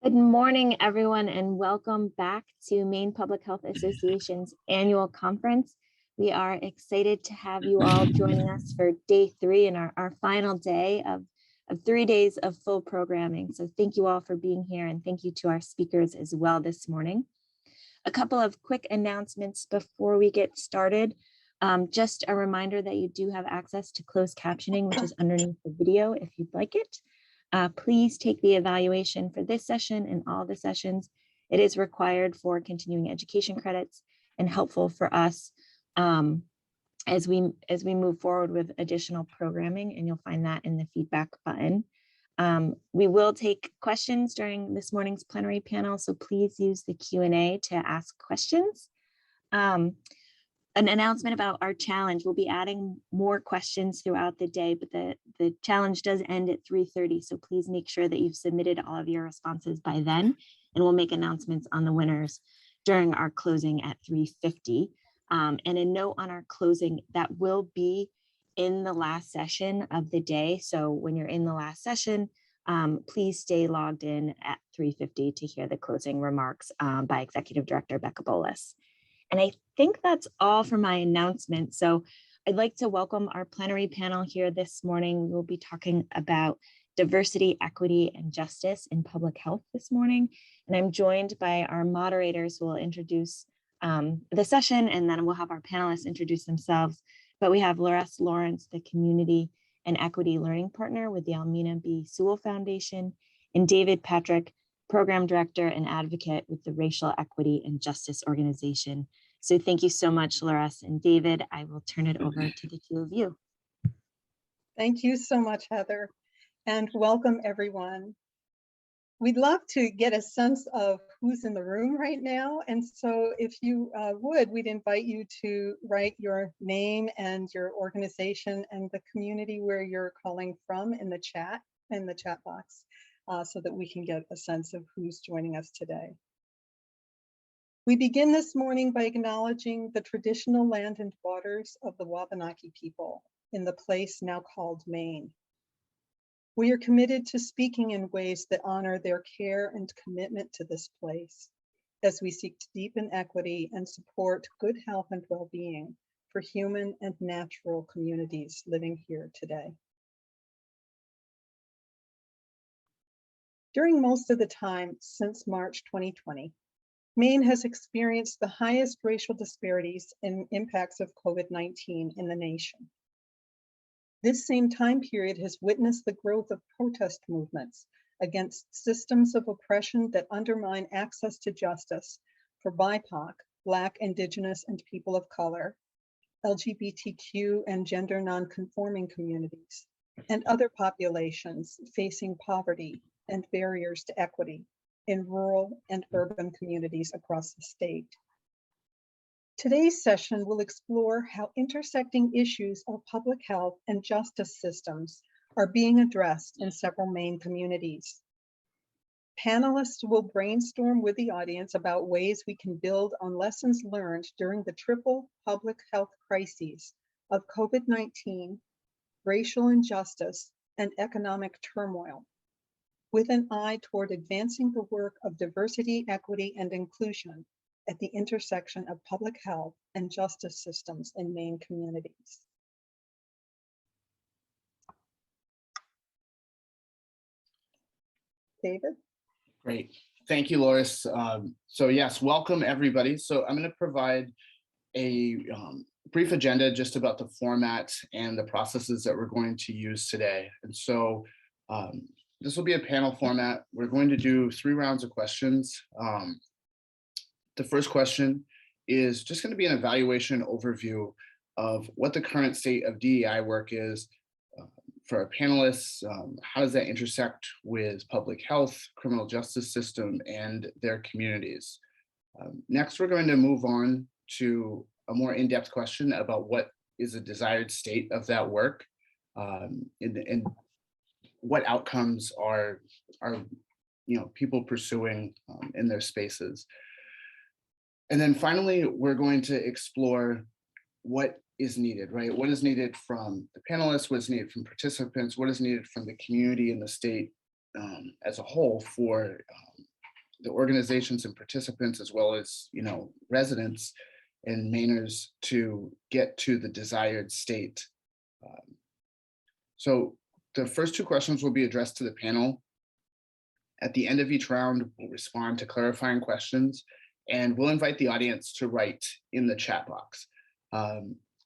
Good morning, everyone, and welcome back to Maine Public Health Association's annual conference. We are excited to have you all joining us for day 3 and our final day of 3 days of full programming. So thank you all for being here, and thank you to our speakers as well this morning. A couple of quick announcements before we get started. Just a reminder that you do have access to closed captioning, which is underneath the video if you'd like it. Please take the evaluation for this session and all the sessions. It is required for continuing education credits and helpful for us as we move forward with additional programming, and you'll find that in the feedback button. We will take questions during this morning's plenary panel, so please use the Q&A to ask questions. An announcement about our challenge. We'll be adding more questions throughout the day, but the challenge does end at 3:30. So please make sure that you've submitted all of your responses by then, and we'll make announcements on the winners during our closing at 3:50. And a note on our closing, that will be in the last session of the day. So when you're in the last session, please stay logged in at 3:50 to hear the closing remarks by Executive Director Becca Bolas. And I think that's all for my announcement. So I'd like to welcome our plenary panel here this morning. We'll be talking about diversity, equity, and justice in public health this morning. And I'm joined by our moderators who will introduce the session, and then we'll have our panelists introduce themselves. But we have Lauress Lawrence, the Community and Equity Learning Partner with the Elmina B. Sewall Foundation, and David Patrick, Program Director and Advocate with the Racial Equity and Justice Organization. So thank you so much, Lauress and David. I will turn it over to the two of you. Thank you so much, Heather, and welcome everyone. We'd love to get a sense of who's in the room right now. And so if you would, we'd invite you to write your name and your organization and the community where you're calling from in the chat box. So that we can get a sense of who's joining us today. We begin this morning by acknowledging the traditional land and waters of the Wabanaki people in the place now called Maine. We are committed to speaking in ways that honor their care and commitment to this place as we seek to deepen equity and support good health and well-being for human and natural communities living here today. During most of the time since March 2020, Maine has experienced the highest racial disparities and impacts of COVID-19 in the nation. This same time period has witnessed the growth of protest movements against systems of oppression that undermine access to justice for BIPOC, Black, Indigenous, and people of color, LGBTQ and gender non-conforming communities, and other populations facing poverty and barriers to equity in rural and urban communities across the state. Today's session will explore how intersecting issues of public health and justice systems are being addressed in several Maine communities. Panelists will brainstorm with the audience about ways we can build on lessons learned during the triple public health crises of COVID-19, racial injustice, and economic turmoil, with an eye toward advancing the work of diversity, equity, and inclusion at the intersection of public health and justice systems in Maine communities. David? Great. Thank you, Lauress. So yes, welcome everybody. So I'm going to provide a brief agenda just about the format and the processes that we're going to use today. And so this will be a panel format. We're going to do 3 rounds of questions. The first question is just going to be an evaluation overview of what the current state of DEI work is for our panelists. How does that intersect with public health, criminal justice system, and their communities? Next, we're going to move on to a more in-depth question about what is the desired state of that work and what outcomes are people pursuing in their spaces. And then finally, we're going to explore what is needed, right? What is needed from the panelists, what is needed from participants, what is needed from the community and the state as a whole for the organizations and participants, as well as, residents and Mainers, to get to the desired state. So the first two questions will be addressed to the panel. At the end of each round, we'll respond to clarifying questions, and we'll invite the audience to write in the chat box.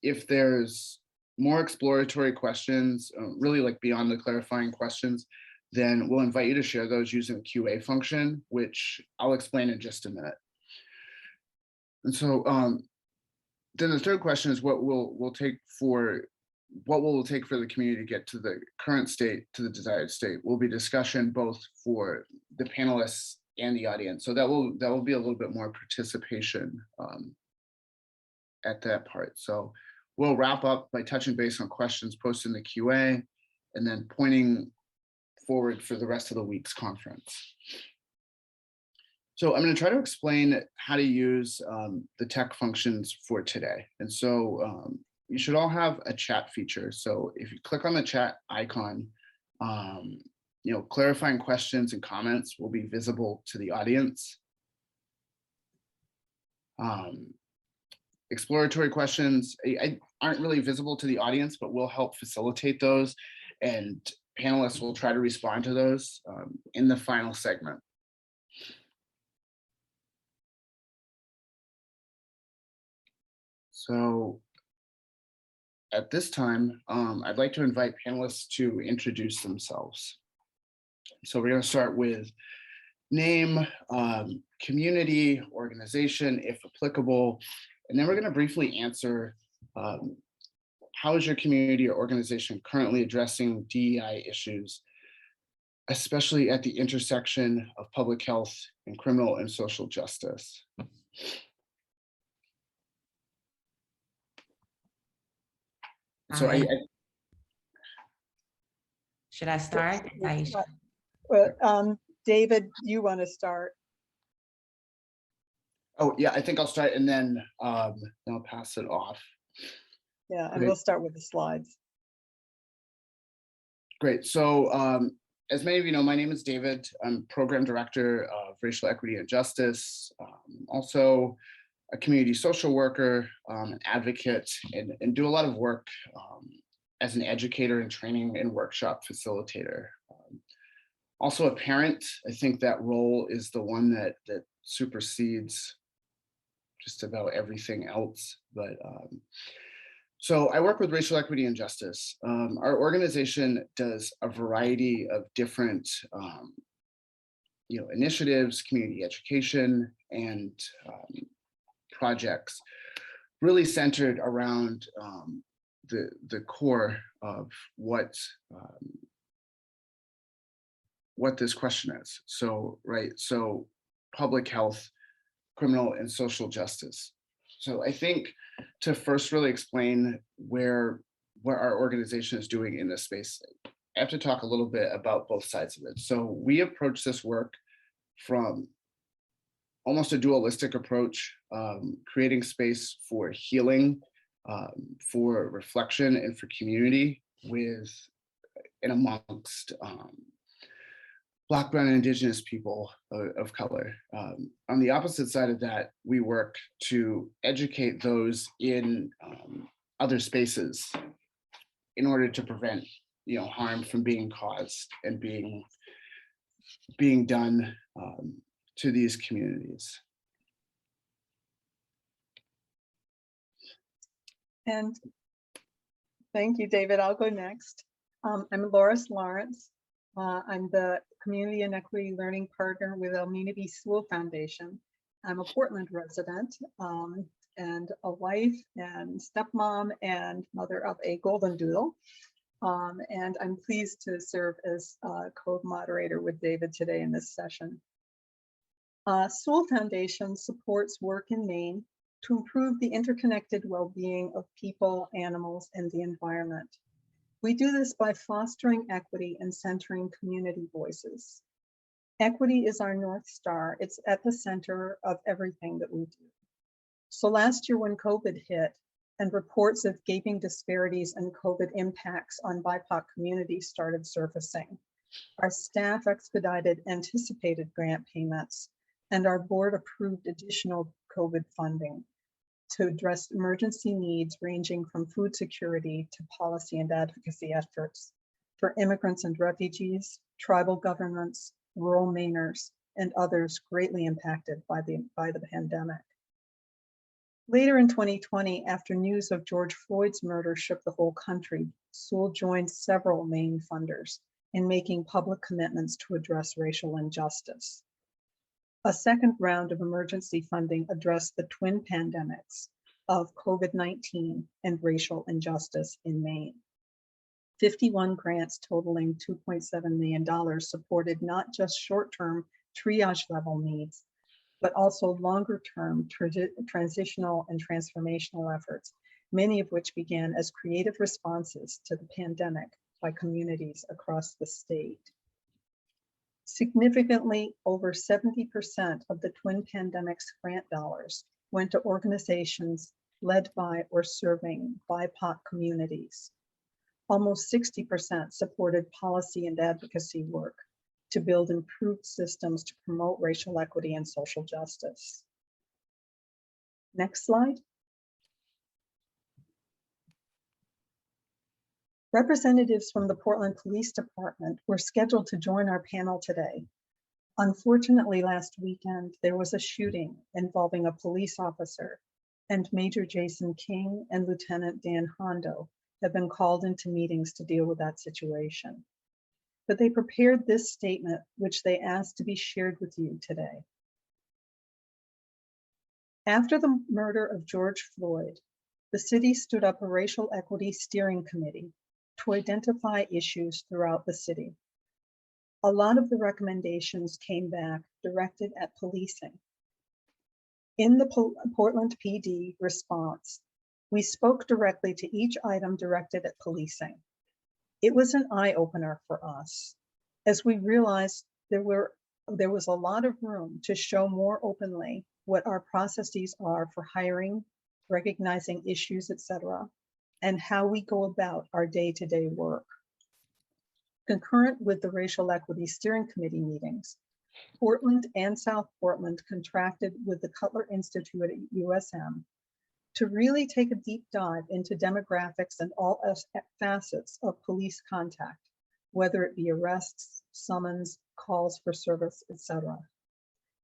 If there's more exploratory questions, really like beyond the clarifying questions, then we'll invite you to share those using the QA function, which I'll explain in just a minute. And so then the third question is what will it take for the community to get to the current state, to the desired state. Will be discussion both for the panelists and the audience. So that will be a little bit more participation at that part. So we'll wrap up by touching base on questions posted in the QA and then pointing forward for the rest of the week's conference. So I'm going to try to explain how to use the tech functions for today. And so you should all have a chat feature. So if you click on the chat icon, clarifying questions and comments will be visible to the audience. Exploratory questions aren't really visible to the audience, but will help facilitate those, and panelists will try to respond to those in the final segment. So at this time, I'd like to invite panelists to introduce themselves. So we're going to start with name, community, organization, if applicable, and then we're going to briefly answer how is your community or organization currently addressing DEI issues, especially at the intersection of public health and criminal and social justice. So should I start? Ayesha? Well, David, you want to start? Oh yeah, I think I'll start and then I'll pass it off. Yeah, and Great. we'll start with the slides. Great. So as many of you know, my name is David. I'm Program Director of Racial Equity and Justice, also a community social worker, an advocate, and do a lot of work as an educator and training and workshop facilitator. Also a parent. I think that role is the one that supersedes just about everything else. But so I work with Racial Equity and Justice. Our organization does a variety of different initiatives, community education, and projects, really centered around the core of what this question is. So so public health, criminal and social justice. So I think to first really explain where our organization is doing in this space, I have to talk a little bit about both sides of it. So we approach this work from almost a dualistic approach, creating space for healing, for reflection, and for community with and amongst Black, Brown, and Indigenous people of color. On the opposite side of that, we work to educate those in other spaces in order to prevent harm from being caused and being done to these communities. And thank you, David. I'll go next. I'm Lauress. I'm the Community and Equity Learning Partner with Elmina Sewall Foundation. I'm a Portland resident and a wife and stepmom and mother of a golden doodle. And I'm pleased to serve as co-moderator with David today in this session. Sewall Foundation supports work in Maine to improve the interconnected well-being of people, animals, and the environment. We do this by fostering equity and centering community voices. Equity is our North Star. It's at the center of everything that we do. So last year when COVID hit and reports of gaping disparities and COVID impacts on BIPOC communities started surfacing, our staff expedited anticipated grant payments and our board approved additional COVID funding to address emergency needs ranging from food security to policy and advocacy efforts for immigrants and refugees, tribal governments, rural Mainers, and others greatly impacted by the pandemic. Later in 2020, after news of George Floyd's murder shook the whole country, Sewall joined several Maine funders in making public commitments to address racial injustice. A second round of emergency funding addressed the twin pandemics of COVID-19 and racial injustice in Maine. 51 grants totaling $2.7 million supported not just short-term triage level needs, but also longer-term transitional and transformational efforts, many of which began as creative responses to the pandemic by communities across the state. Significantly, over 70% of the twin pandemics grant dollars went to organizations led by or serving BIPOC communities. Almost 60% supported policy and advocacy work to build improved systems to promote racial equity and social justice. Next slide. Representatives from the Portland Police Department were scheduled to join our panel today. Unfortunately, last weekend, there was a shooting involving a police officer, and Major Jason King and Lieutenant Dan Hondo have been called into meetings to deal with that situation. But they prepared this statement, which they asked to be shared with you today. After the murder of George Floyd, the city stood up a racial equity steering committee to identify issues throughout the city. A lot of the recommendations came back directed at policing. In the Portland PD response, we spoke directly to each item directed at policing. It was an eye-opener for us, as we realized there was a lot of room to show more openly what our processes are for hiring, recognizing issues, etc., and how we go about our day-to-day work. Concurrent with the Racial Equity Steering Committee meetings, Portland and South Portland contracted with the Cutler Institute at USM to really take a deep dive into demographics and all facets of police contact, whether it be arrests, summons, calls for service, etc.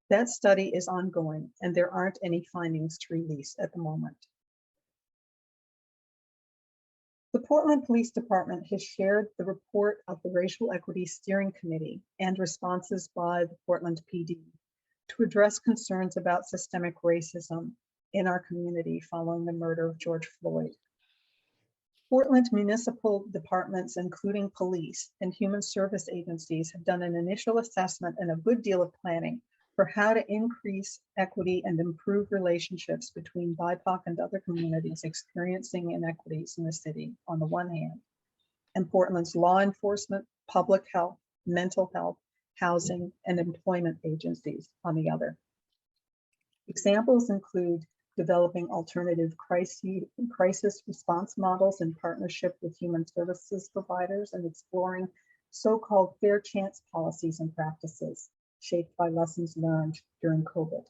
That study is ongoing, and there aren't any findings to release at the moment. The Portland Police Department has shared the report of the Racial Equity Steering Committee and responses by the Portland PD to address concerns about systemic racism in our community following the murder of George Floyd. Portland municipal departments, including police and human service agencies, have done an initial assessment and a good deal of planning for how to increase equity and improve relationships between BIPOC and other communities experiencing inequities in the city on the one hand, and Portland's law enforcement, public health, mental health, housing, and employment agencies on the other. Examples include developing alternative crisis response models in partnership with human services providers and exploring so-called fair chance policies and practices shaped by lessons learned during COVID,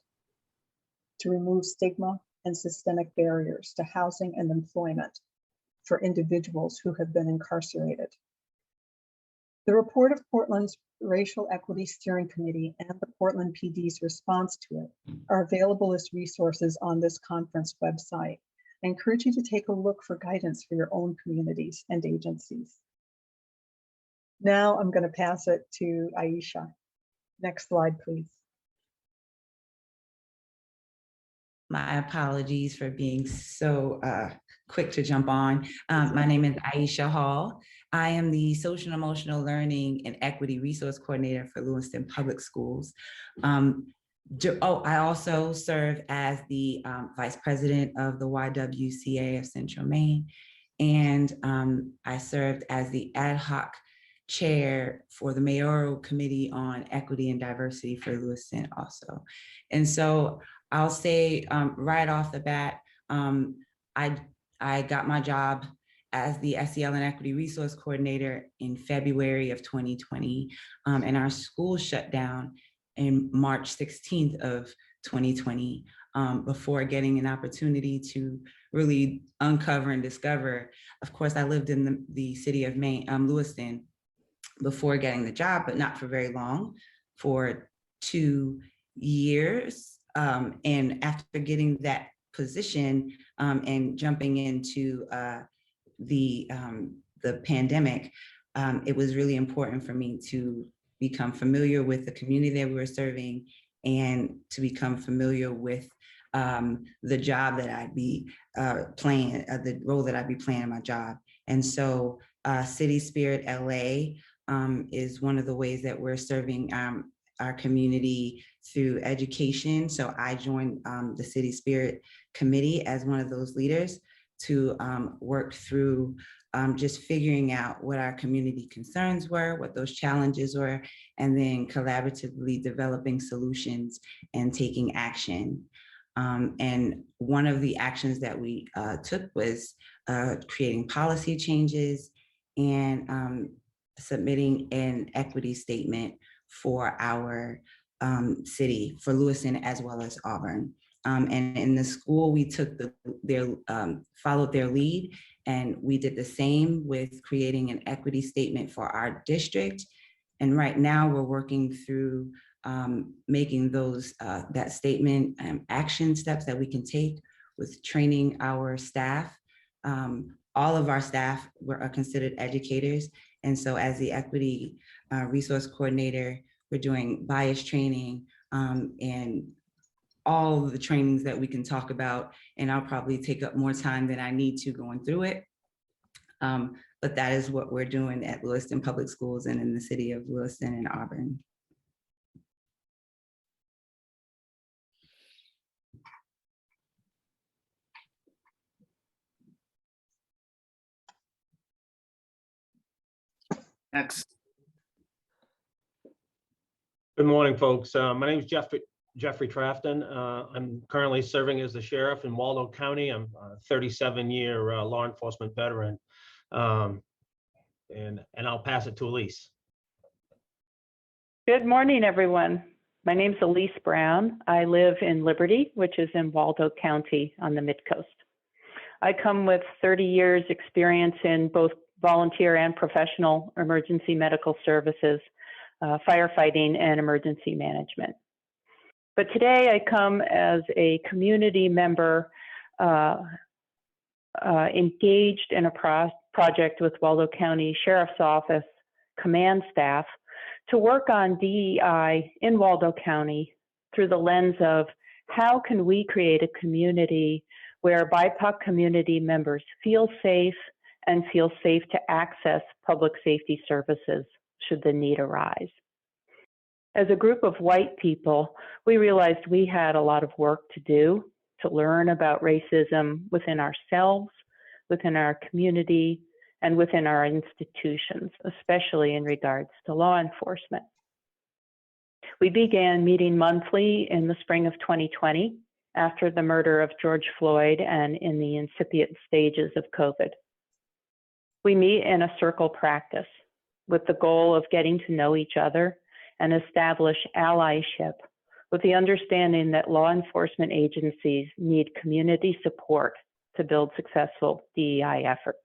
to remove stigma and systemic barriers to housing and employment for individuals who have been incarcerated. The report of Portland's Racial Equity Steering Committee and the Portland PD's response to it are available as resources on this conference website. I encourage you to take a look for guidance for your own communities and agencies. Now I'm going to pass it to Ayesha. Next slide, please. My apologies for being so quick to jump on. My name is Ayesha Hall. I am the Social and Emotional Learning and Equity Resource Coordinator for Lewiston Public Schools. I also serve as the Vice President of the YWCA of Central Maine, and I served as the ad hoc chair for the mayoral committee on equity and diversity for Lewiston also. And so I'll say right off the bat, I got my job as the SEL and Equity Resource Coordinator in February of 2020, and our school shut down in March 16th of 2020, before getting an opportunity to really uncover and discover. Of course, I lived in the city of Maine, Lewiston, before getting the job, but not for very long, for 2 years. And after getting that position and jumping into the pandemic, it was really important for me to become familiar with the community that we were serving and to become familiar with the job that I'd be playing, the role that I'd be playing in my job. And so City Spirit LA is one of the ways that we're serving our community through education. So I joined the City Spirit Committee as one of those leaders to work through just figuring out what our community concerns were, what those challenges were, and then collaboratively developing solutions and taking action. And one of the actions that we took was creating policy changes and submitting an equity statement for our city, for Lewiston as well as Auburn. And in the school, we took followed their lead, and we did the same with creating an equity statement for our district. And right now we're working through making those that statement action steps that we can take with training our staff. All of our staff are considered educators. And so as the equity resource coordinator, we're doing bias training and all of the trainings that we can talk about. And I'll probably take up more time than I need to going through it. But that is what we're doing at Lewiston Public Schools and in the city of Lewiston and Auburn. Next. Good morning, folks. My name is Jeffrey Trafton. I'm currently serving as the sheriff in Waldo County. I'm a 37-year law enforcement veteran. And I'll pass it to Elise. Good morning, everyone. My name's Elise Brown. I live in Liberty, which is in Waldo County on the Mid-Coast. I come with 30 years experience in both volunteer and professional emergency medical services, firefighting, and emergency management. But today I come as a community member engaged in a project with Waldo County Sheriff's Office command staff to work on DEI in Waldo County through the lens of how can we create a community where BIPOC community members feel safe and feel safe to access public safety services should the need arise. As a group of white people, we realized we had a lot of work to do to learn about racism within ourselves, within our community, and within our institutions, especially in regards to law enforcement. We began meeting monthly in the spring of 2020 after the murder of George Floyd and in the incipient stages of COVID. We meet in a circle practice with the goal of getting to know each other and establish allyship with the understanding that law enforcement agencies need community support to build successful DEI efforts.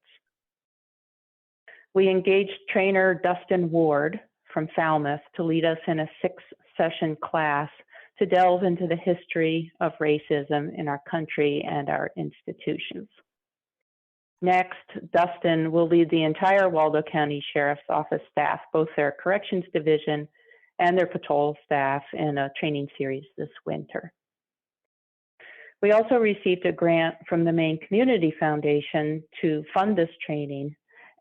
We engaged trainer Dustin Ward from Falmouth to lead us in a 6-session class to delve into the history of racism in our country and our institutions. Next, Dustin will lead the entire Waldo County Sheriff's Office staff, both their corrections division and their patrol staff, in a training series this winter. We also received a grant from the Maine Community Foundation to fund this training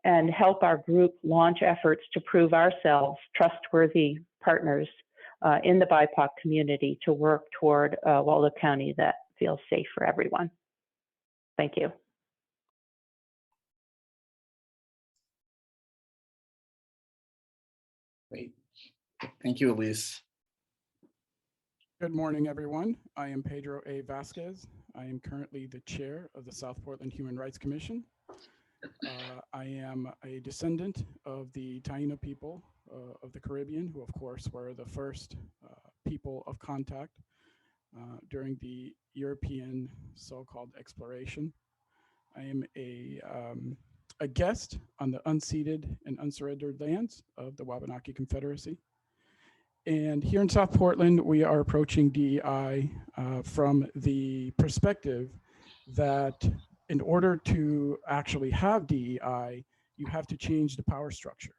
and help our group launch efforts to prove ourselves trustworthy partners in the BIPOC community to work toward Waldo County that feels safe for everyone. Thank you. Great. Thank you, Elise. Good morning, everyone. I am Pedro A. Vazquez. I am currently the chair of the South Portland Human Rights Commission. I am a descendant of the Taino people of the Caribbean, who of course were the first people of contact during the European so-called exploration. I am a guest on the unceded and unsurrendered lands of the Wabanaki Confederacy. And here in South Portland, we are approaching DEI from the perspective that in order to actually have DEI, you have to change the power structure.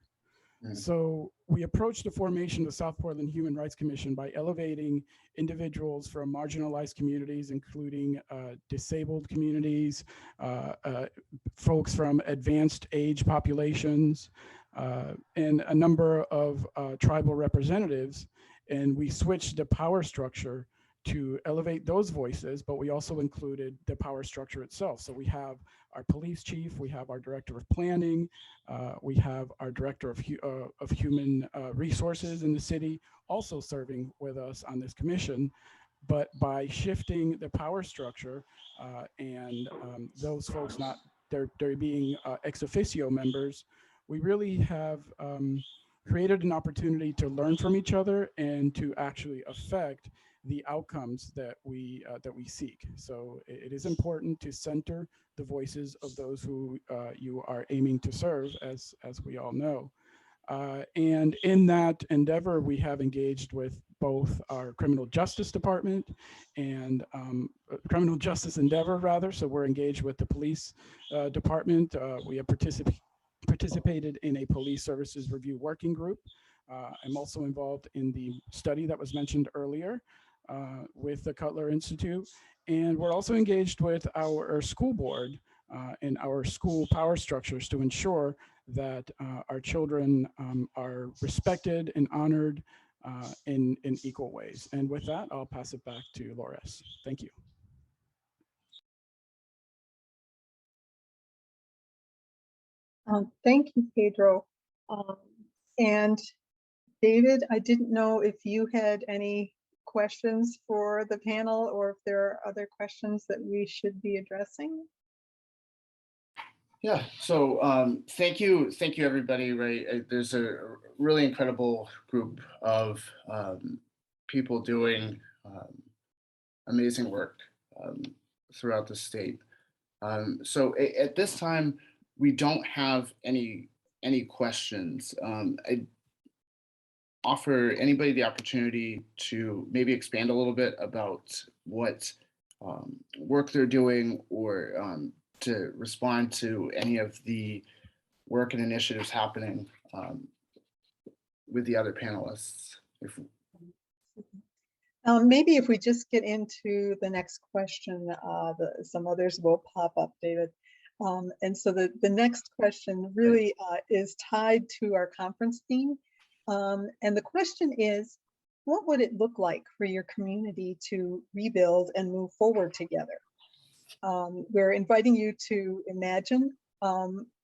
So we approached the formation of the South Portland Human Rights Commission by elevating individuals from marginalized communities, including disabled communities, folks from advanced age populations, and a number of tribal representatives. And we switched the power structure to elevate those voices, but we also included the power structure itself. So we have our police chief, we have our director of planning, we have our director of human resources in the city also serving with us on this commission. But by shifting the power structure and those folks they're being ex officio members, we really have created an opportunity to learn from each other and to actually affect the outcomes that we seek. So it is important to center the voices of those who you are aiming to serve, as we all know. And in that endeavor, we have engaged with both our criminal justice department and criminal justice endeavor, rather. So we're engaged with the police department. We have participated in a police services review working group. I'm also involved in the study that was mentioned earlier with the Cutler Institute. And we're also engaged with our school board and our school power structures to ensure that our children are respected and honored in equal ways. And with that, I'll pass it back to Lauress. Thank you. Thank you, Pedro. And David, I didn't know if you had any questions for the panel or if there are other questions that we should be addressing. Yeah, so thank you everybody. Right, there's a really incredible group of people doing amazing work throughout the state. So at this time, we don't have any questions. I offer anybody the opportunity to maybe expand a little bit about what work they're doing, or to respond to any of the work and initiatives happening with the other panelists. Maybe if we just get into the next question, some others will pop up, David. And so the next question really is tied to our conference theme. And the question is, what would it look like for your community to rebuild and move forward together? We're inviting you to imagine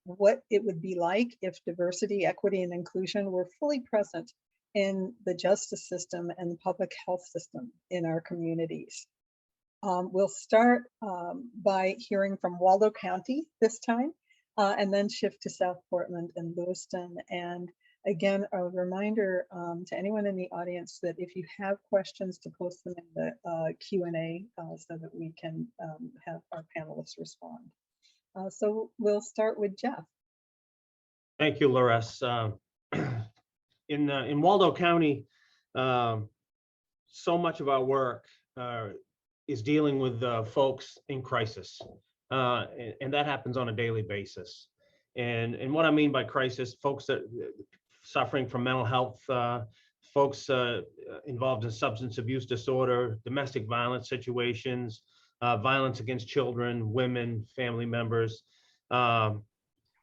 what it would be like if diversity, equity, and inclusion were fully present in the justice system and the public health system in our communities. We'll start by hearing from Waldo County this time, and then shift to South Portland and Lewiston. And again, a reminder to anyone in the audience that if you have questions, to post them in the Q&A so that we can have our panelists respond. So we'll start with Jeff. Thank you, Lauress. In Waldo County, so much of our work is dealing with folks in crisis, and that happens on a daily basis. And what I mean by crisis, folks that suffering from mental health, folks involved in substance abuse disorder, domestic violence situations, violence against children, women, family members. And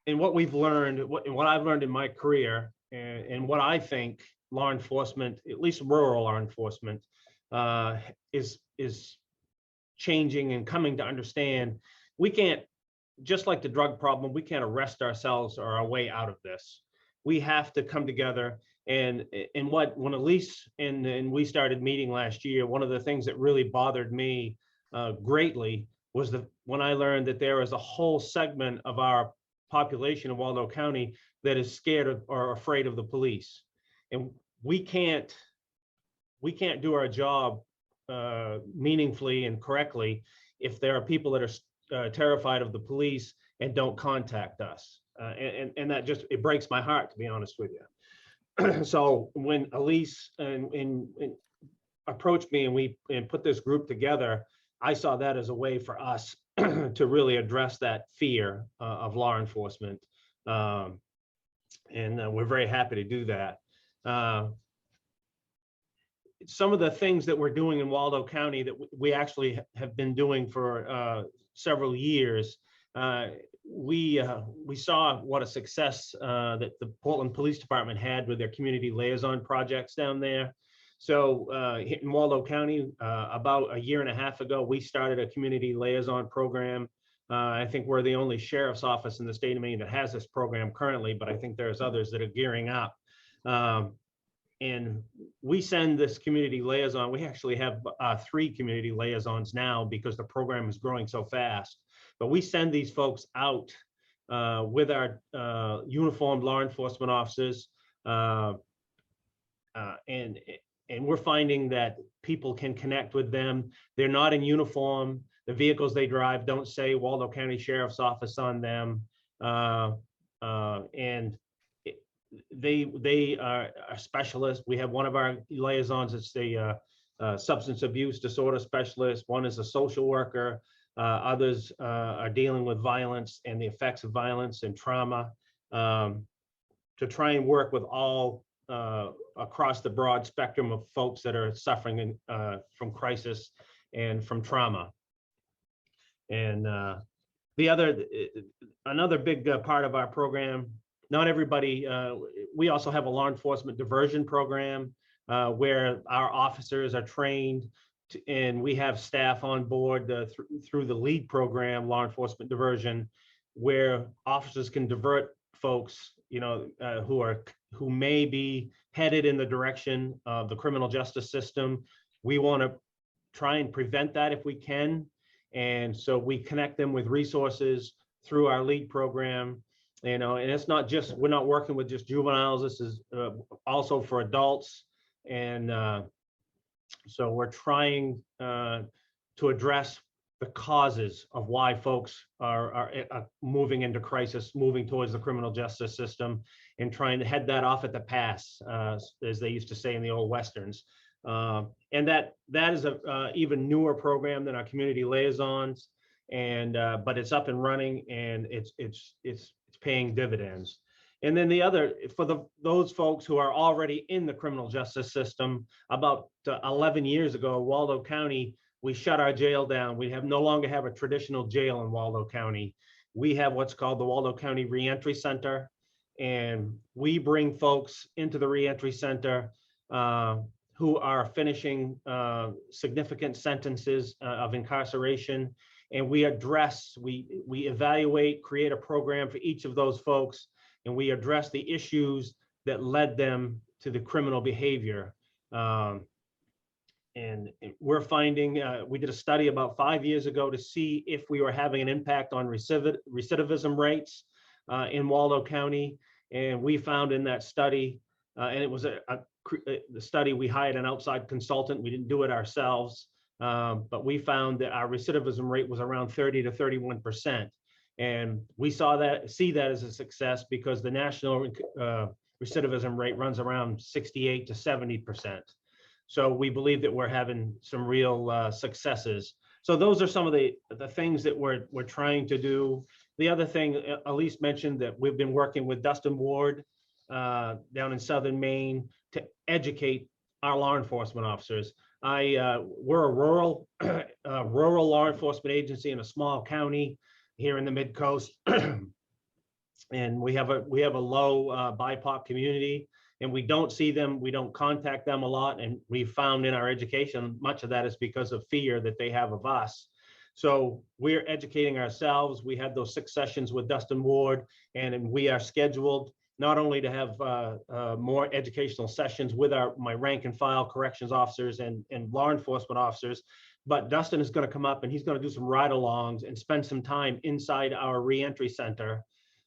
what we've learned, what I've learned in my career, and what I think law enforcement, at least rural law enforcement, is changing and coming to understand, we can't, just like the drug problem, we can't arrest ourselves or our way out of this. We have to come together. And when Elise and we started meeting last year, one of the things that really bothered me greatly was when I learned that there is a whole segment of our population in Waldo County that is scared of or afraid of the police. And we can't we can't do our job meaningfully and correctly if there are people that are terrified of the police and don't contact us. And that just, it breaks my heart, to be honest with you. So when Elise and approached me and we put this group together, I saw that as a way for us to really address that fear of law enforcement. And we're very happy to do that. Some of the things that we're doing in Waldo County that we actually have been doing for several years, we saw what a success that the Portland Police Department had with their community liaison projects down there. So in Waldo County, about a year and a half ago, we started a community liaison program. I think we're the only sheriff's office in the state of Maine that has this program currently, but I think there's others that are gearing up. And we send this community liaison. We actually have 3 community liaisons now because the program is growing so fast. But we send these folks out with our uniformed law enforcement officers. And we're finding that people can connect with them. They're not in uniform. The vehicles they drive don't say Waldo County Sheriff's Office on them. And they are specialists. We have one of our liaisons, it's the substance abuse disorder specialist. One is a social worker. Others are dealing with violence and the effects of violence and trauma, to try and work with all across the broad spectrum of folks that are suffering from crisis and from trauma. And another big part of our program, not everybody, we also have a law enforcement diversion program where our officers are trained and we have staff on board through the LEAD program, law enforcement diversion, where officers can divert folks, you know, who may be headed in the direction of the criminal justice system. We want to try and prevent that if we can. And so we connect them with resources through our LEAD program. You know, and it's not just, we're not working with just juveniles. This is also for adults. And so we're trying to address the causes of why folks are moving into crisis, moving towards the criminal justice system, and trying to head that off at the pass, as they used to say in the old Westerns. And that is a even newer program than our community liaisons, and but it's up and running, and it's paying dividends. And then the other, for those folks who are already in the criminal justice system, about 11 years ago, Waldo County, we shut our jail down. We no longer have a traditional jail in Waldo County. We have what's called the Waldo County Reentry Center. And we bring folks into the reentry center who are finishing significant sentences of incarceration. And we address, we evaluate, create a program for each of those folks, and we address the issues that led them to the criminal behavior. And we're finding, we did a study about 5 years ago to see if we were having an impact on recidivism rates in Waldo County. And we found in that study, and it was the study, we hired an outside consultant, we didn't do it ourselves, but we found that our recidivism rate was around 30 to 31%. And we see that as a success because the national recidivism rate runs around 68 to 70%. So we believe that we're having some real successes. So those are some of the things that we're trying to do. The other thing, Elise mentioned that we've been working with Dustin Ward down in Southern Maine to educate our law enforcement officers. We're a rural law enforcement agency in a small county here in the mid-coast. And we have a low BIPOC community, and we don't see them, we don't contact them a lot. And we found in our education, much of that is because of fear that they have of us. So we're educating ourselves. We had those 6 sessions with Dustin Ward, and we are scheduled not only to have more educational sessions with my rank and file corrections officers and law enforcement officers, but Dustin is going to come up and he's going to do some ride-alongs and spend some time inside our reentry center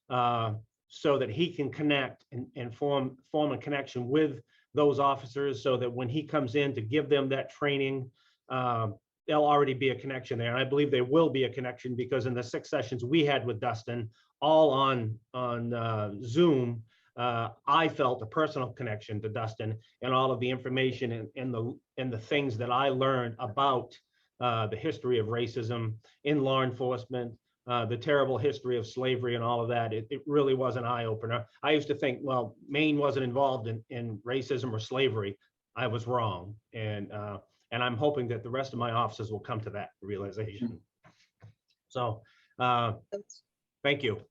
so that he can connect and form a connection with those officers so that when he comes in to give them that training, there'll already be a connection there. And I believe there will be a connection because in the 6 sessions we had with Dustin, all on Zoom, I felt a personal connection to Dustin and all of the information and the things that I learned about the history of racism in law enforcement, the terrible history of slavery and all of that. It really was an eye opener. I used to think, well, Maine wasn't involved in racism or slavery. I was wrong. And I'm hoping that the rest of my officers will come to that realization. So thank you.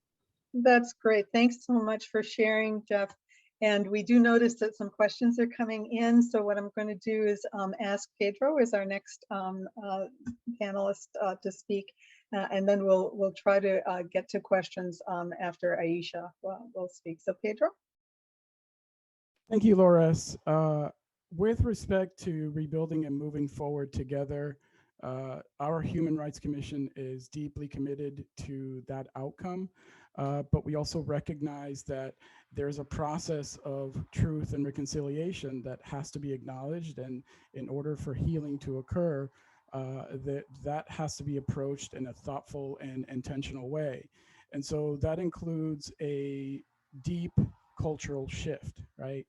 That's great. Thanks so much for sharing, Jeff. And we do notice that some questions are coming in. So what I'm going to do is ask Pedro as our next panelist to speak. And then we'll try to get to questions after Ayesha will speak. So Pedro. Thank you, Lauress. With respect to rebuilding and moving forward together, our Human Rights Commission is deeply committed to that outcome. But we also recognize that there's a process of truth and reconciliation that has to be acknowledged. And in order for healing to occur, that has to be approached in a thoughtful and intentional way. And so that includes a deep cultural shift, right?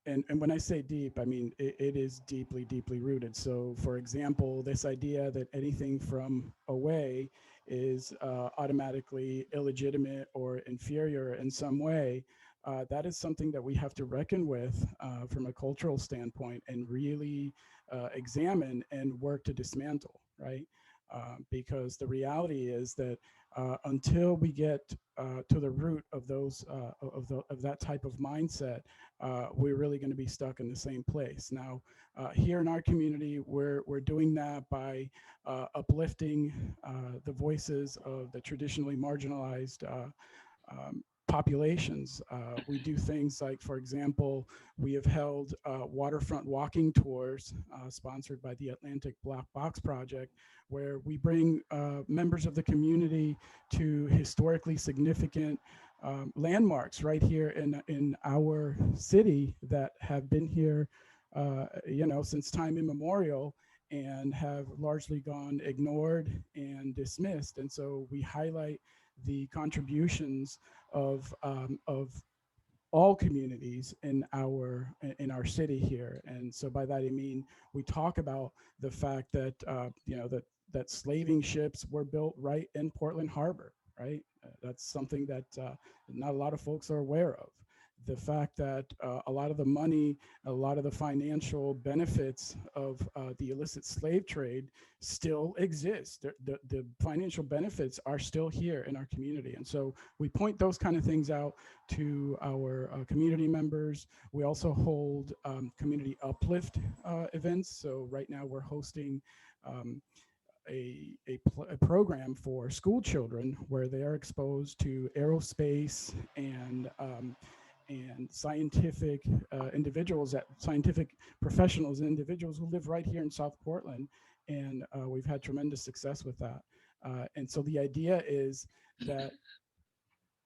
And when I say deep, I mean, it is deeply, deeply rooted. So for example, this idea that anything from away is automatically illegitimate or inferior in some way, that is something that we have to reckon with from a cultural standpoint and really examine and work to dismantle, right? Because the reality is that until we get to the root of those of that type of mindset, we're really going to be stuck in the same place. Now, here in our community, we're doing that by uplifting the voices of the traditionally marginalized populations. We do things like, for example, we have held waterfront walking tours sponsored by the Atlantic Black Box Project, where we bring members of the community to historically significant landmarks right here in our city that have been here, since time immemorial and have largely gone ignored and dismissed. And so we highlight the contributions of all communities in our city here. And so by that I mean we talk about the fact that that slaving ships were built right in Portland Harbor, right? That's something that not a lot of folks are aware of. The fact that a lot of the money, a lot of the financial benefits of the illicit slave trade still exist. The financial benefits are still here in our community. And so we point those kind of things out to our community members. We also hold community uplift events. So right now we're hosting a program for school children where they are exposed to aerospace and scientific individuals, scientific professionals, individuals who live right here in South Portland. And we've had tremendous success with that. And so the idea is that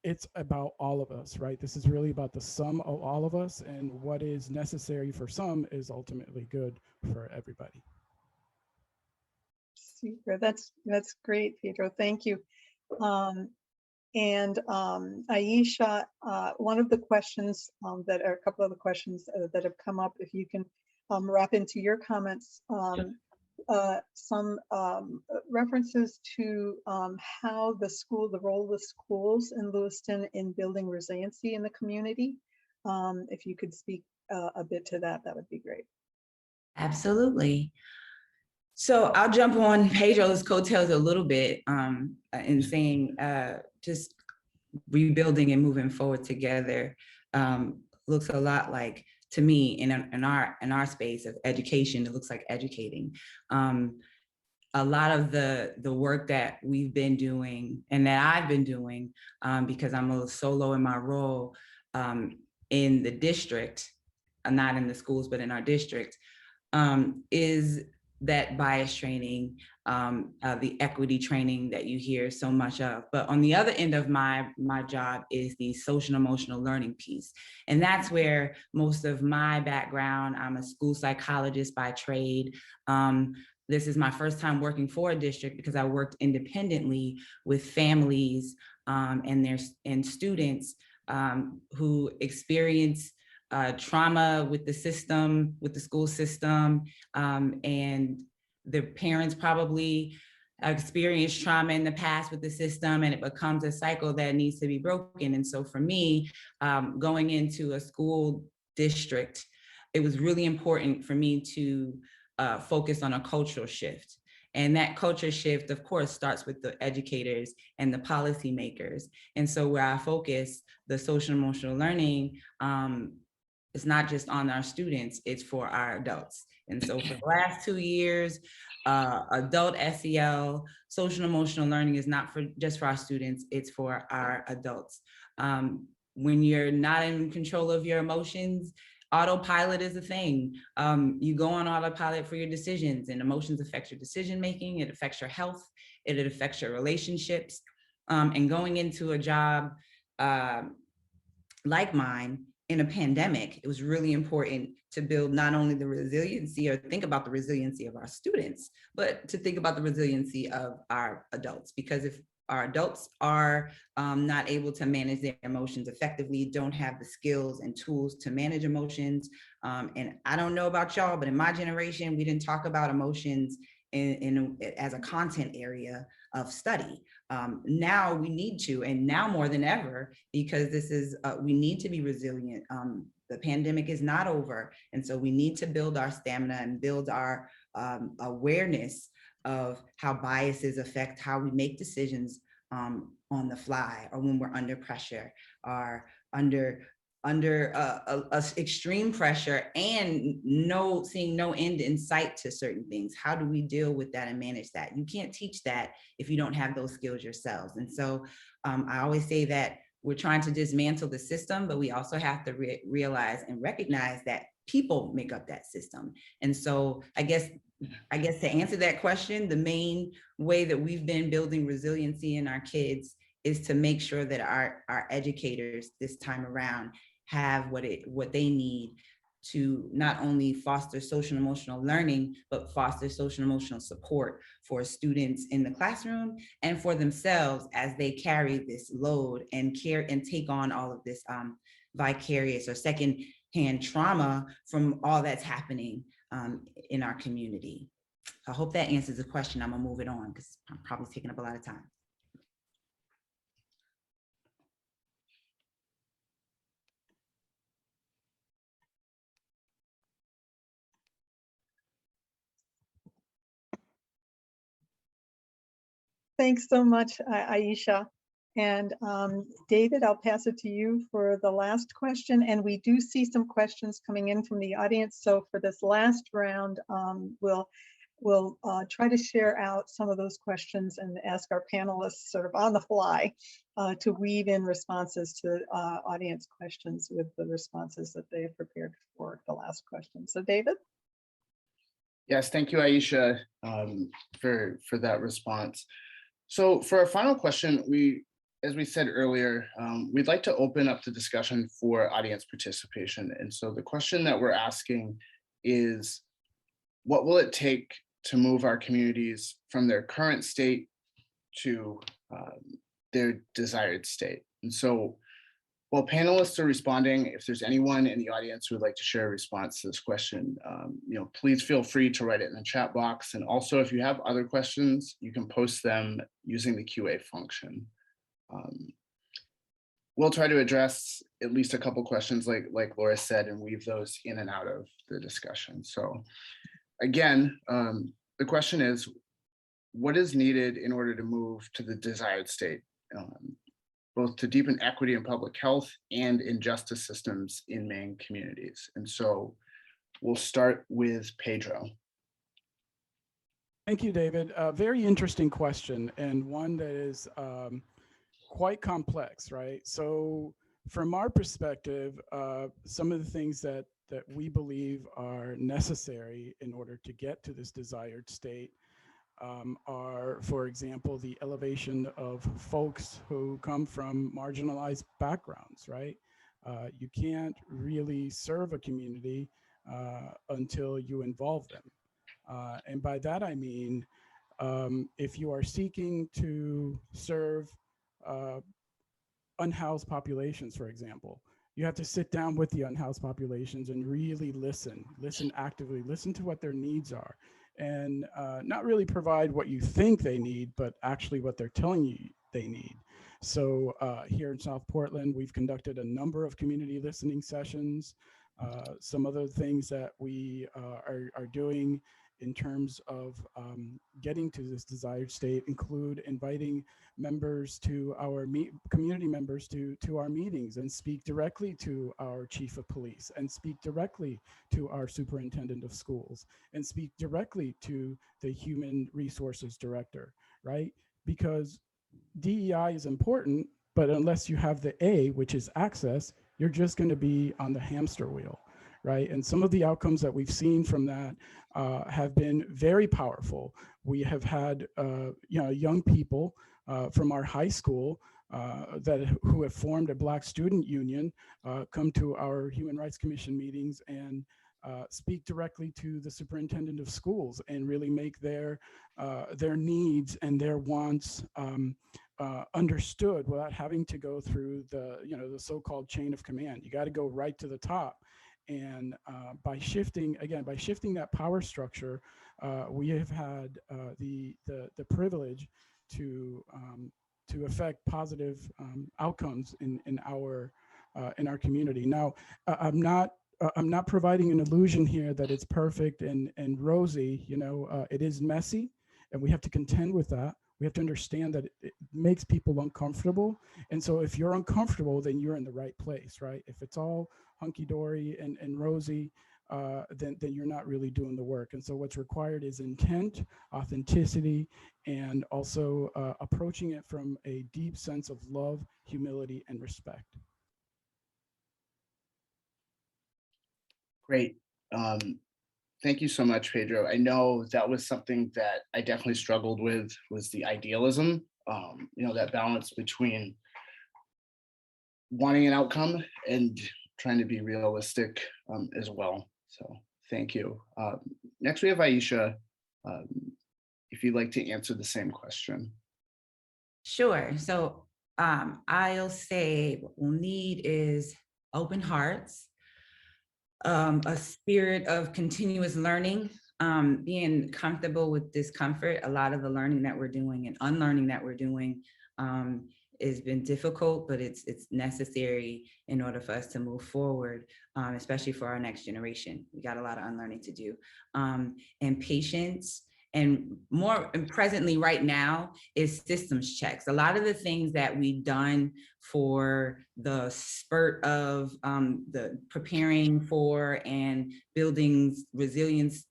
it's about all of us, right? This is really about the sum of all of us, and what is necessary for some is ultimately good for everybody. Super, that's great, Pedro. Thank you. And Ayesha, one of the questions that are a couple of the questions that have come up, if you can wrap into your comments, some references to how the role of the schools in Lewiston in building resiliency in the community. If you could speak a bit to that, that would be great. Absolutely. So I'll jump on Pedro's coattails a little bit in saying just rebuilding and moving forward together looks a lot like, to me, in our space of education, it looks like educating. A lot of the work that we've been doing and that I've been doing, because I'm a solo in my role in the district, not in the schools, but in our district, is that bias training, the equity training that you hear so much of. But on the other end of my job is the social and emotional learning piece. And that's where most of my background, I'm a school psychologist by trade. This is my first time working for a district because I worked independently with families and students who experience trauma with the system, with the school system, and their parents probably experienced trauma in the past with the system, and it becomes a cycle that needs to be broken. And so for me, going into a school district, it was really important for me to focus on a cultural shift. And that culture shift, of course, starts with the educators and the policymakers. And so where I focus the social and emotional learning, it's not just on our students, it's for our adults. And so for the last 2 years, adult SEL, social and emotional learning is not just for our students, it's for our adults. When you're not in control of your emotions, autopilot is a thing. You go on autopilot for your decisions, and emotions affect your decision-making, it affects your health, it affects your relationships. And going into a job like mine in a pandemic, it was really important to build not only the resiliency or think about the resiliency of our students, but to think about the resiliency of our adults. Because if our adults are not able to manage their emotions effectively, don't have the skills and tools to manage emotions. And I don't know about y'all, but in my generation, we didn't talk about emotions as a content area of study. Now we need to, and now more than ever, because this is, we need to be resilient. The pandemic is not over. And so we need to build our stamina and build our awareness of how biases affect how we make decisions on the fly, or when we're under pressure, or under extreme pressure and seeing no end in sight to certain things. How do we deal with that and manage that? You can't teach that if you don't have those skills yourselves. And so I always say that we're trying to dismantle the system, but we also have to realize and recognize that people make up that system. And so I guess to answer that question, the main way that we've been building resiliency in our kids is to make sure that our educators this time around have what they need to not only foster social and emotional learning, but foster social and emotional support for students in the classroom and for themselves as they carry this load and take on all of this vicarious or secondhand trauma from all that's happening in our community. I hope that answers the question. I'm gonna move it on because I'm probably taking up a lot of time. Thanks so much, Ayesha. And David, I'll pass it to you for the last question. And we do see some questions coming in from the audience. So for this last round, we'll try to share out some of those questions and ask our panelists sort of on the fly to weave in responses to audience questions with the responses that they have prepared for the last question. So David? Yes, thank you, Ayesha, for that response. So for our final question, as we said earlier, we'd like to open up the discussion for audience participation. And so the question that we're asking is, what will it take to move our communities from their current state to their desired state? And so while panelists are responding, if there's anyone in the audience who would like to share a response to this question, please feel free to write it in the chat box. And also, if you have other questions, you can post them using the QA function. We'll try to address at least a couple questions like Lauress said, and weave those in and out of the discussion. So again, the question is, what is needed in order to move to the desired state? Both to deepen equity in public health and in justice systems in Maine communities. And so we'll start with Pedro. Thank you, David. Very interesting question, and one that is quite complex, right? So from our perspective, some of the things that we believe are necessary in order to get to this desired state are, for example, the elevation of folks who come from marginalized backgrounds, right? You can't really serve a community until you involve them. And by that, I mean, if you are seeking to serve unhoused populations, for example, you have to sit down with the unhoused populations and really listen actively, listen to what their needs are, and not really provide what you think they need, but actually what they're telling you they need. So here in South Portland, we've conducted a number of community listening sessions. Some other things that we are doing in terms of getting to this desired state include inviting members to our community members to our meetings and speak directly to our chief of police and speak directly to our superintendent of schools and speak directly to the human resources director, right? Because DEI is important, but unless you have the A, which is access, you're just going to be on the hamster wheel, right? And some of the outcomes that we've seen from that have been very powerful. We have had young people from our high school who have formed a Black student union come to our Human Rights Commission meetings and speak directly to the superintendent of schools and really make their needs and their wants understood without having to go through the so-called chain of command. You got to go right to the top. And by shifting that power structure, we have had the privilege to affect positive outcomes in our community. Now, I'm not providing an illusion here that it's perfect and rosy. It is messy, and we have to contend with that. We have to understand that it makes people uncomfortable. And so if you're uncomfortable, then you're in the right place, right? If it's all hunky-dory and rosy, then you're not really doing the work. And so what's required is intent, authenticity, and also approaching it from a deep sense of love, humility, and respect. Great. Thank you so much, Pedro. I know that was something that I definitely struggled with, was the idealism, that balance between wanting an outcome and trying to be realistic as well. So thank you. Next, we have Ayesha, if you'd like to answer the same question. Sure. So I'll say what we'll need is open hearts, a spirit of continuous learning, being comfortable with discomfort. A lot of the learning that we're doing and unlearning that we're doing has been difficult, but it's necessary in order for us to move forward, especially for our next generation. We got a lot of unlearning to do. And patience, and more presently right now is systems checks. A lot of the things that we've done for the spurt of the preparing for and building resilience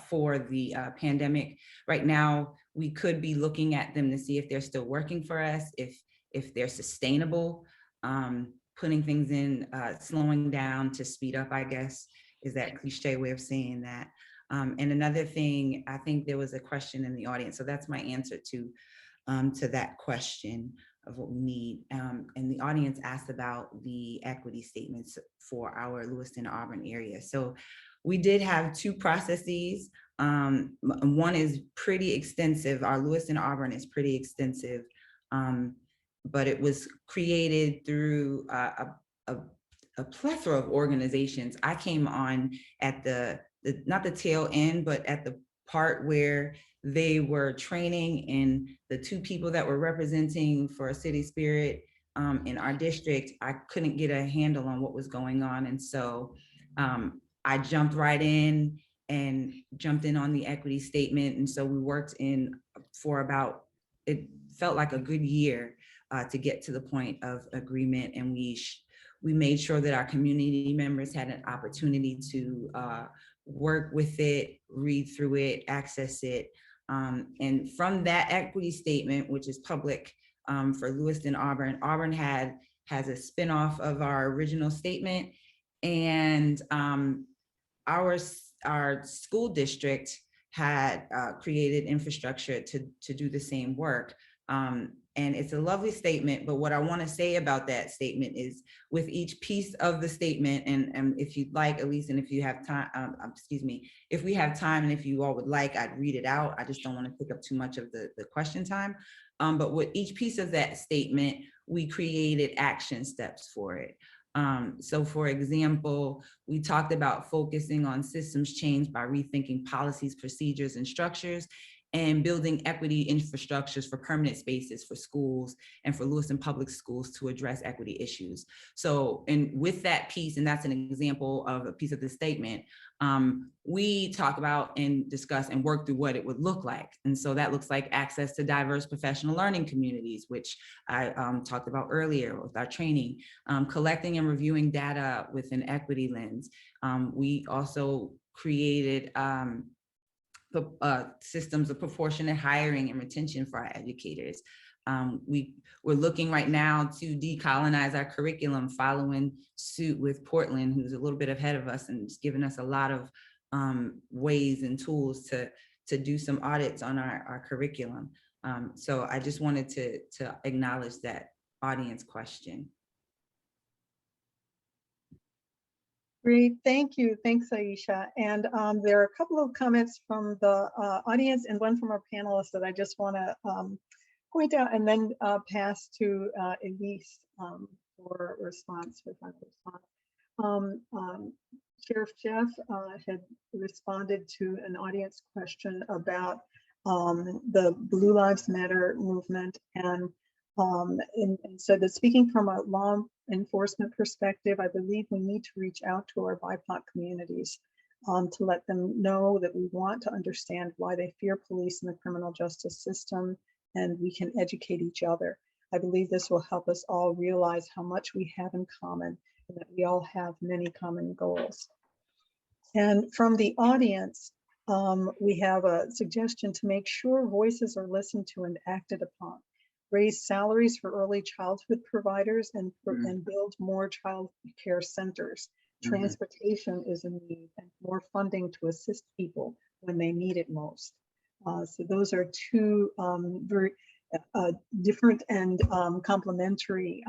for the pandemic, right now, we could be looking at them to see if they're still working for us, if they're sustainable, putting things in, slowing down to speed up, I guess, is that cliche way of saying that. And another thing, I think there was a question in the audience, so that's my answer to that question of what we need. And the audience asked about the equity statements for our Lewiston Auburn area. So we did have two processes. One is pretty extensive. Our Lewiston Auburn is pretty extensive, but it was created through a plethora of organizations. I came on at not the tail end, but at the part where they were training, and the two people that were representing for City Spirit in our district, I couldn't get a handle on what was going on. And so I jumped right in and jumped in on the equity statement. And so we worked in for about, it felt like a good year to get to the point of agreement. And we made sure that our community members had an opportunity to work with it, read through it, access it. And from that equity statement, which is public for Lewiston Auburn, Auburn has a spinoff of our original statement. And our school district had created infrastructure to do the same work. And it's a lovely statement, but what I want to say about that statement is with each piece of the statement, and if you'd like, Elise, and if you have time, excuse me, if we have time and if you all would like, I'd read it out. I just don't want to take up too much of the question time. But with each piece of that statement, we created action steps for it. So for example, we talked about focusing on systems change by rethinking policies, procedures, and structures, and building equity infrastructures for permanent spaces for schools and for Lewiston Public Schools to address equity issues. So, and with that piece, and that's an example of a piece of the statement, we talk about and discuss and work through what it would look like. And so that looks like access to diverse professional learning communities, which I talked about earlier with our training, collecting and reviewing data with an equity lens. We also created systems of proportionate hiring and retention for our educators. We're looking right now to decolonize our curriculum, following suit with Portland, who's a little bit ahead of us and has given us a lot of ways and tools to do some audits on our curriculum. So I just wanted to acknowledge that audience question. Great, thank you. Thanks, Ayesha. And there are a couple of comments from the audience and one from our panelists that I just want to point out and then pass to Elise for response, for final response. Sheriff Jeff had responded to an audience question about the Blue Lives Matter movement and said that speaking from a law enforcement perspective, I believe we need to reach out to our BIPOC communities to let them know that we want to understand why they fear police in the criminal justice system, and we can educate each other. I believe this will help us all realize how much we have in common and that we all have many common goals. And from the audience, we have a suggestion to make sure voices are listened to and acted upon. Raise salaries for early childhood providers and build more child care centers. Transportation is a need, and more funding to assist people when they need it most. So those are two very different and complementary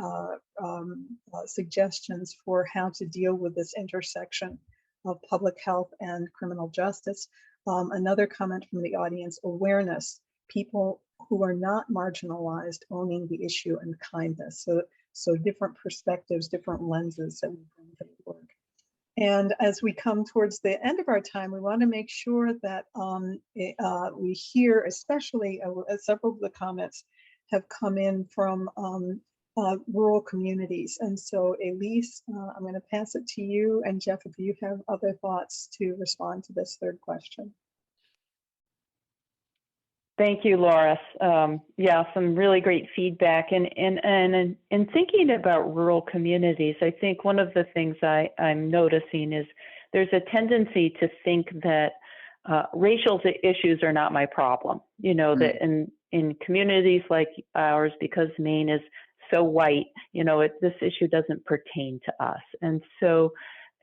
suggestions for how to deal with this intersection of public health and criminal justice. Another comment from the audience: awareness. People who are not marginalized owning the issue, and kindness. So different perspectives, different lenses that we bring to the work. And as we come towards the end of our time, we want to make sure that we hear, especially several of the comments have come in from rural communities. And so Elise, I'm going to pass it to you. And Jeff, if you have other thoughts to respond to this third question. Thank you, Lauress. Yeah, some really great feedback. And in thinking about rural communities, I think one of the things I'm noticing is there's a tendency to think that racial issues are not my problem. You know, that in communities like ours, because Maine is so white, you know, this issue doesn't pertain to us. And so,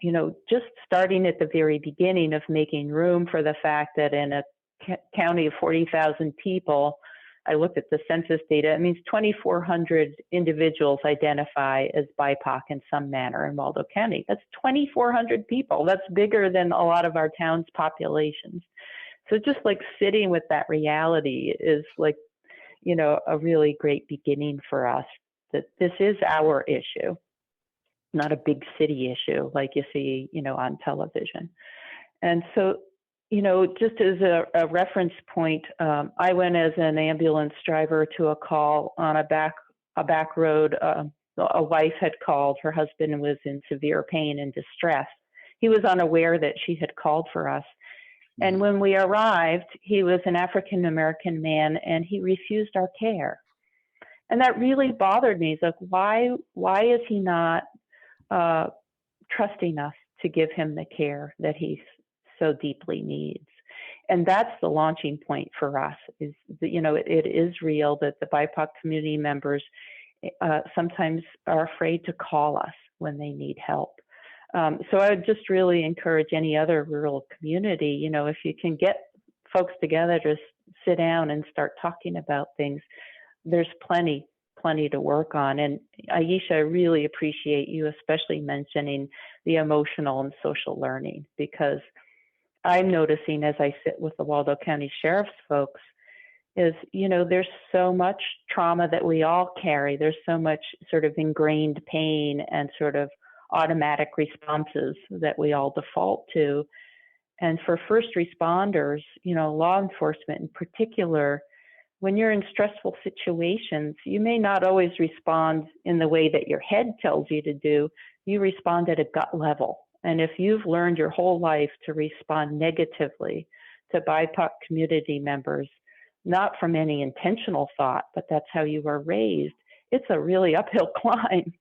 you know, just starting at the very beginning of making room for the fact that in a county of 40,000 people, I looked at the census data, it means 2,400 individuals identify as BIPOC in some manner in Waldo County. That's 2,400 people. That's bigger than a lot of our town's populations. So just like sitting with that reality is like, you know, a really great beginning for us, that this is our issue, not a big city issue like you see, you know, on television. And so, you know, just as a reference point, I went as an ambulance driver to a call on a back road. A wife had called, her husband was in severe pain and distress. He was unaware that she had called for us. And when we arrived, he was an African-American man and he refused our care. And that really bothered me. It's like, why is he not trusting us to give him the care that he so deeply needs? And that's the launching point for us, is that, you know, it is real that the BIPOC community members sometimes are afraid to call us when they need help. So I would just really encourage any other rural community, you know, if you can folks together to sit down and start talking about things. There's plenty to work on. And Ayesha, I really appreciate you especially mentioning the emotional and social learning, because I'm noticing as I sit with the Waldo County Sheriff's folks is, there's so much trauma that we all carry. There's so much sort of ingrained pain and sort of automatic responses that we all default to. And for first responders, law enforcement in particular, when you're in stressful situations, you may not always respond in the way that your head tells you to do. You respond at a gut level. And if you've learned your whole life to respond negatively to BIPOC community members, not from any intentional thought, but that's how you were raised, it's a really uphill climb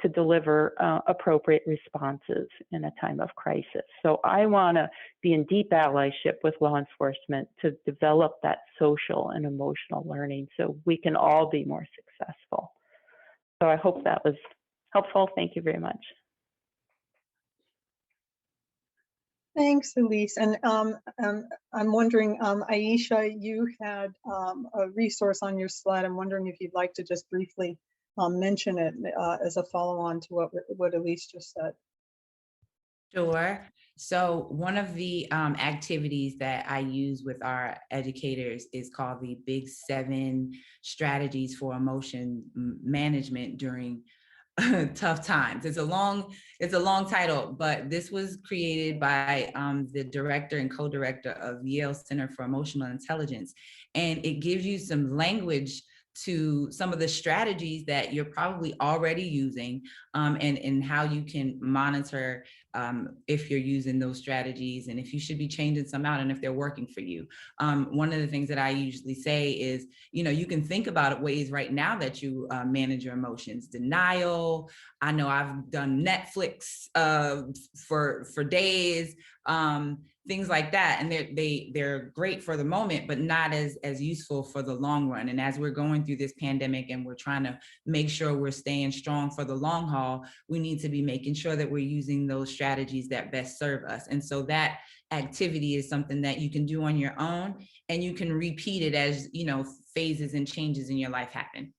to deliver appropriate responses in a time of crisis. So I want to be in deep allyship with law enforcement to develop that social and emotional learning so we can all be more successful. So I hope that was helpful. Thank you very much. Thanks, Elise. And I'm wondering, Ayesha, you had a resource on your slide. I'm wondering if you'd like to just briefly mention it as a follow-on to what Elise just said. Sure. So one of the activities that I use with our educators is called the Big 7 Strategies for Emotion Management During Tough Times. It's a long title, but this was created by the director and co-director of Yale Center for Emotional Intelligence. And it gives you some language to some of the strategies that you're probably already using, and how you can monitor if you're using those strategies and if you should be changing some out and if they're working for you. One of the things that I usually say is, you can think about ways right now that you manage your emotions. Denial. I know I've done Netflix for days. Things like that, and they're great for the moment, but not as useful for the long run. And as we're going through this pandemic and we're trying to make sure we're staying strong for the long haul, we need to be making sure that we're using those strategies that best serve us. And so that activity is something that you can do on your own, and you can repeat it as phases and changes in your life happen.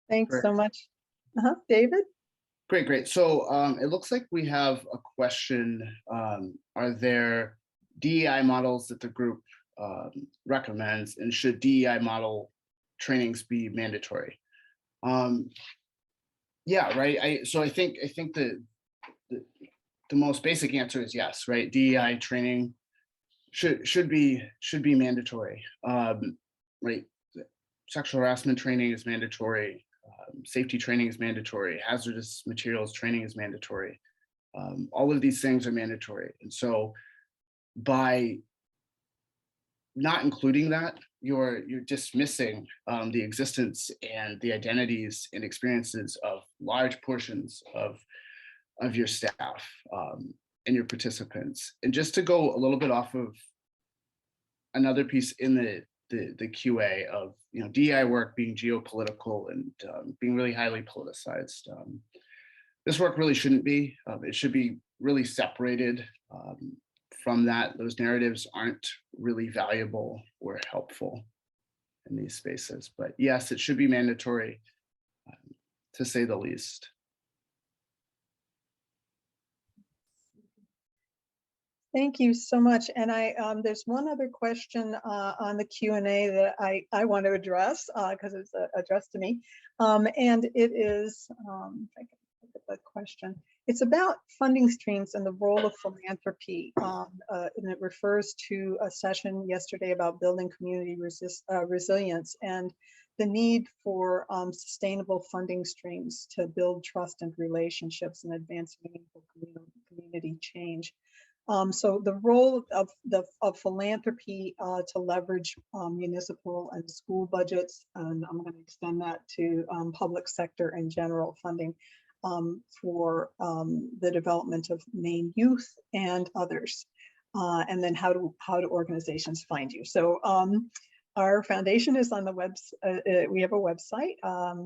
Thanks so much. David? Great. So it looks like we have a question. Are there DEI models that the group recommends, and should DEI model trainings be mandatory? Yeah, right. So I think the most basic answer is yes, right? DEI training should be mandatory, right? Sexual harassment training is mandatory. Safety training is mandatory. Hazardous materials training is mandatory. All of these things are mandatory. And so by not including that, you're dismissing the existence and the identities and experiences of large portions of your staff and your participants. And just to go a little bit off of another piece in the QA of DEI work being geopolitical and being really highly politicized. This work really shouldn't be. It should be really separated from that. Those narratives aren't really valuable or helpful in these spaces. But yes, it should be mandatory, to say the least. Thank you so much. And there's one other question on the Q&A that I want to address because it's addressed to me. And it is, if I can look at the question, it's about funding streams and the role of philanthropy. And it refers to a session yesterday about building community resilience and the need for sustainable funding streams to build trust and relationships and advance meaningful community change. So the role of philanthropy to leverage municipal and school budgets, and I'm going to extend that to public sector in general funding for the development of Maine youth and others, and then how do organizations find you? So Our foundation is on the we have a website,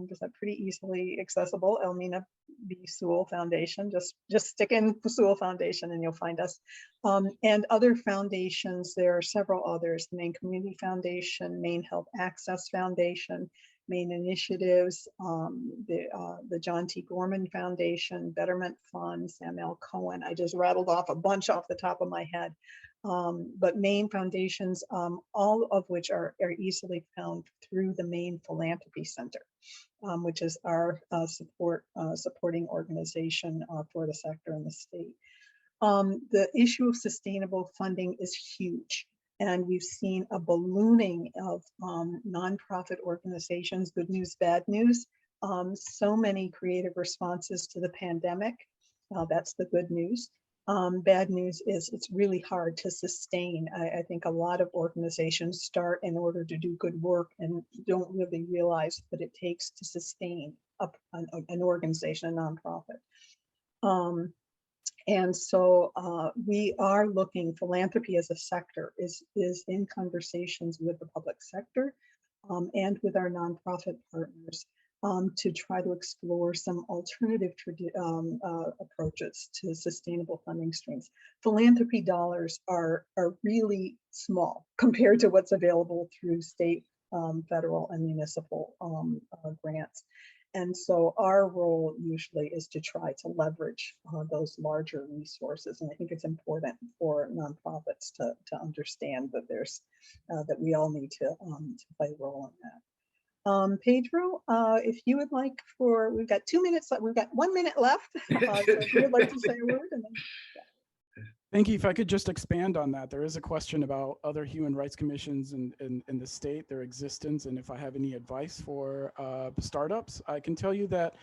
just pretty easily accessible, Elmina B. Sewall Foundation. Just stick in Sewall Foundation and you'll find us. And other foundations, there are several others: the Maine Community Foundation, Maine Health Access Foundation, Maine Initiatives, the John T. Gorman Foundation, Betterment Fund, Sam L. Cohen. I just rattled off a bunch off the top of my head. But Maine foundations, all of which are easily found through the Maine Philanthropy Center, which is our supporting organization for the sector in the state. The issue of sustainable funding is huge, and we've seen a ballooning of nonprofit organizations, good news, bad news. So many creative responses to the pandemic. That's the good news. Bad news is it's really hard to sustain. I think a lot of organizations start in order to do good work and don't really realize what it takes to sustain an organization, a nonprofit. And so we are looking, philanthropy as a sector is in conversations with the public sector and with our nonprofit partners to try to explore some alternative approaches to sustainable funding streams. Philanthropy dollars are really small compared to what's available through state, federal, and municipal grants. And so our role usually is to try to leverage those larger resources. And I think it's important for nonprofits to understand that there's that we all need to play a role in that. Pedro, if you would like, we've got 2 minutes, we've got 1 minute left. So if you would like to say a word. And then, yeah. Thank you. If I could just expand on that, there is a question about other human rights commissions in the state, their existence, and if I have any advice for startups. I can tell you that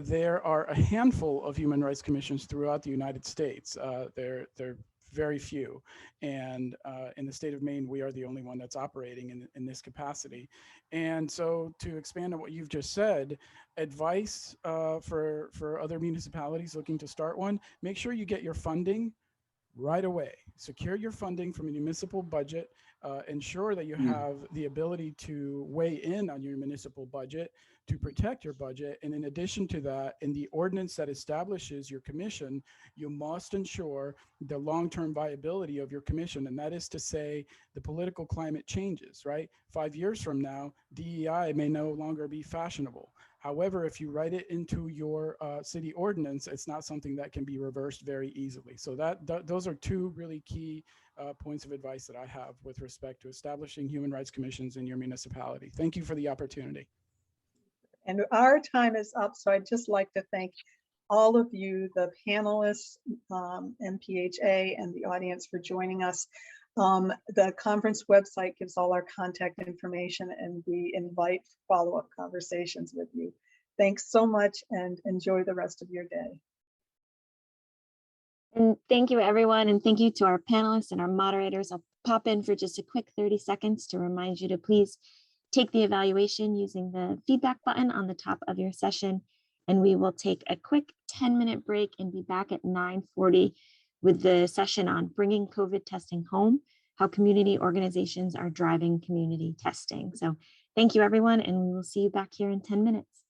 there are a handful of human rights commissions throughout the United States. They're very few. And in the state of Maine, we are the only one that's operating in this capacity. And so to expand on what you've just said, advice for other municipalities looking to start one, make sure you get your funding right away. Secure your funding from a municipal budget. Ensure that you have the ability to weigh in on your municipal budget to protect your budget. And in addition to that, in the ordinance that establishes your commission, you must ensure the long-term viability of your commission. And that is to say, the political climate changes, right? 5 years from now, DEI may no longer be fashionable. However, if you write it into your city ordinance, it's not something that can be reversed very easily. So those are two really key points of advice that I have with respect to establishing human rights commissions in your municipality. Thank you for the opportunity. And our time is up, so I'd just like to thank all of you, the panelists, MPHA, and the audience for joining us. The conference website gives all our contact information, and we invite follow-up conversations with you. Thanks so much, and enjoy the rest of your day. And thank you, everyone. And thank you to our panelists and our moderators. I'll pop in for just a quick 30 seconds to remind you to please take the evaluation using the feedback button on the top of your session. And we will take a quick 10-minute break and be back at 9:40 with the session on bringing COVID testing home, how community organizations are driving community testing. So thank you, everyone, and we will see you back here in 10 minutes.